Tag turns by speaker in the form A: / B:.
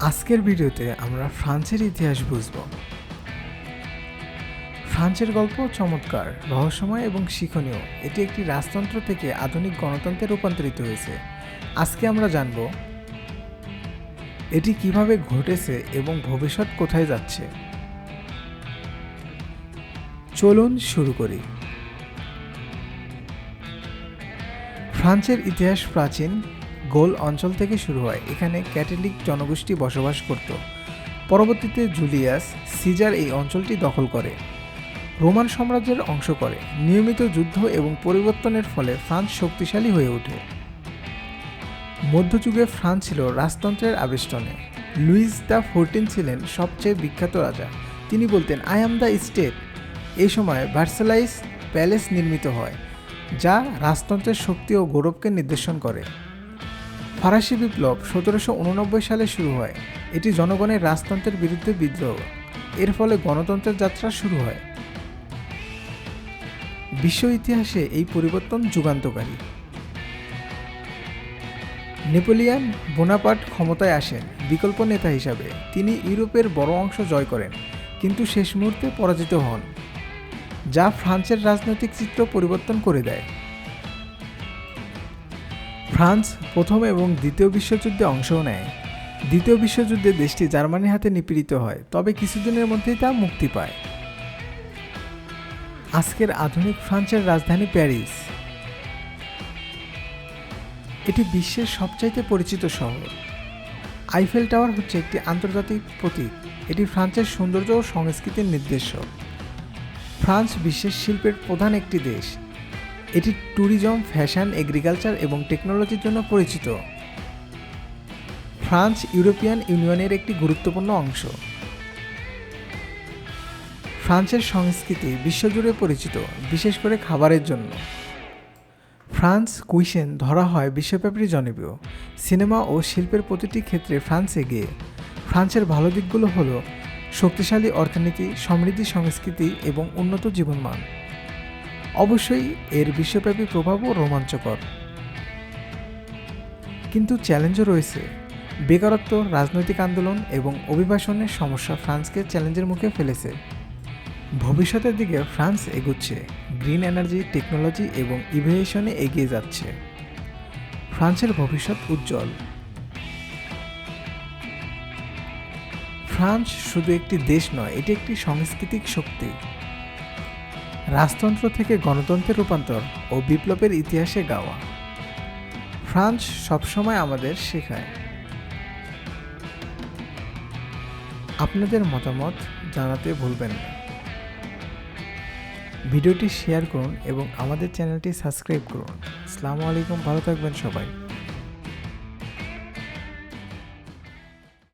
A: আজকের ভিডিওতে আমরা ফ্রান্সের ইতিহাস বুঝব। ফ্রান্সের গল্প চমৎকার, রহস্যময় এবং শিক্ষণীয়। এটি একটি রাজতন্ত্র থেকে আধুনিক গণতন্ত্রে রূপান্তরিত হয়েছে। আজকে আমরা জানব এটি কিভাবে ঘটেছে এবং ভবিষ্যৎ কোথায় যাচ্ছে। চলুন শুরু করি। ফ্রান্সের ইতিহাস প্রাচীন গোল অঞ্চল থেকে শুরু হয়। এখানে ক্যাথলিক জনগোষ্ঠী বসবাস করত। পরবর্তীতে জুলিয়াস সিজার এই অঞ্চলটি দখল করে রোমান সাম্রাজ্যের অংশ করে। নিয়মিত যুদ্ধ এবং পরিবর্তনের ফলে ফ্রান্স শক্তিশালী হয়ে ওঠে। মধ্যযুগে ফ্রান্স ছিল রাজতন্ত্রের আবেষ্টনে। লুইস দ্য 14 ছিলেন সবচেয়ে বিখ্যাত রাজা। তিনি বলতেন, আই অ্যাম দ্য স্টেট। এই সময় ভার্সাইল্স প্যালেস নির্মিত হয়, যা রাজতন্ত্রের শক্তি ও গৌরবকে নির্দেশন করে। ফরাসি বিপ্লব 1789 সালে শুরু হয়। এটি জনগণের রাজতন্ত্রের বিরুদ্ধে বিদ্রোহ। এর ফলে গণতন্ত্রের যাত্রা শুরু হয়। বিশ্ব ইতিহাসে এই পরিবর্তন যুগান্তকারী। নেপোলিয়ন বোনাপার্ট ক্ষমতায় আসেন বিকল্প নেতা হিসাবে। তিনি ইউরোপের বড় অংশ জয় করেন, কিন্তু শেষ মুহূর্তে পরাজিত হন, যা ফ্রান্সের রাজনৈতিক চিত্র পরিবর্তন করে দেয়। ফ্রান্স প্রথম এবং দ্বিতীয় বিশ্বযুদ্ধে অংশও নেয়। দ্বিতীয় বিশ্বযুদ্ধে দেশটি জার্মানির হাতে নিপীড়িত হয়, তবে কিছুদিনের মধ্যেই তা মুক্তি পায়। আজকের আধুনিক ফ্রান্সের রাজধানী প্যারিস। এটি বিশ্বের সবচাইতে পরিচিত শহর। আইফেল টাওয়ার হচ্ছে একটি আন্তর্জাতিক প্রতীক। এটি ফ্রান্সের সৌন্দর্য ও সংস্কৃতির নির্দেশক। ফ্রান্স বিশ্বের শিল্পের প্রধান একটি দেশ। এটি ট্যুরিজম, ফ্যাশন, এগ্রিকালচার এবং টেকনোলজির জন্য পরিচিত। ফ্রান্স ইউরোপিয়ান ইউনিয়নের একটি গুরুত্বপূর্ণ অংশ। ফ্রান্সের সংস্কৃতি বিশ্বজুড়ে পরিচিত, বিশেষ করে খাবারের জন্য। ফ্রান্স কুইসেন ধরা হয় বিশ্বব্যাপী জনপ্রিয়। সিনেমা ও শিল্পের প্রতিটি ক্ষেত্রে ফ্রান্স এগিয়ে। ফ্রান্সের ভালো দিকগুলো হলো শক্তিশালী অর্থনীতি, সমৃদ্ধ সংস্কৃতি এবং উন্নত জীবনমান। অবশ্যই এর বিশ্বব্যাপী প্রভাবও রোমাঞ্চকর, কিন্তু চ্যালেঞ্জও রয়েছে। বেকারত্ব, রাজনৈতিক আন্দোলন এবং অভিবাসনের সমস্যা ফ্রান্সকে চ্যালেঞ্জের মুখে ফেলেছে। ভবিষ্যতের দিকে ফ্রান্স এগুচ্ছে, গ্রিন এনার্জি, টেকনোলজি এবং ইনোভেশনে এগিয়ে যাচ্ছে। ফ্রান্সের ভবিষ্যৎ উজ্জ্বল। ফ্রান্স শুধু একটি দেশ নয়, এটি একটি সাংস্কৃতিক শক্তি। রাজতন্ত্র থেকে গণতন্ত্রের রূপান্তর ও বিপ্লবের ইতিহাসে গাওয়া। ফ্রান্স সবসময় আমাদের শেখায়। আপনাদের মতামত জানাতে ভুলবেন না। ভিডিওটি শেয়ার করুন এবং আমাদের চ্যানেলটি সাবস্ক্রাইব করুন। আসসালামু আলাইকুম, ভালো থাকবেন সবাই।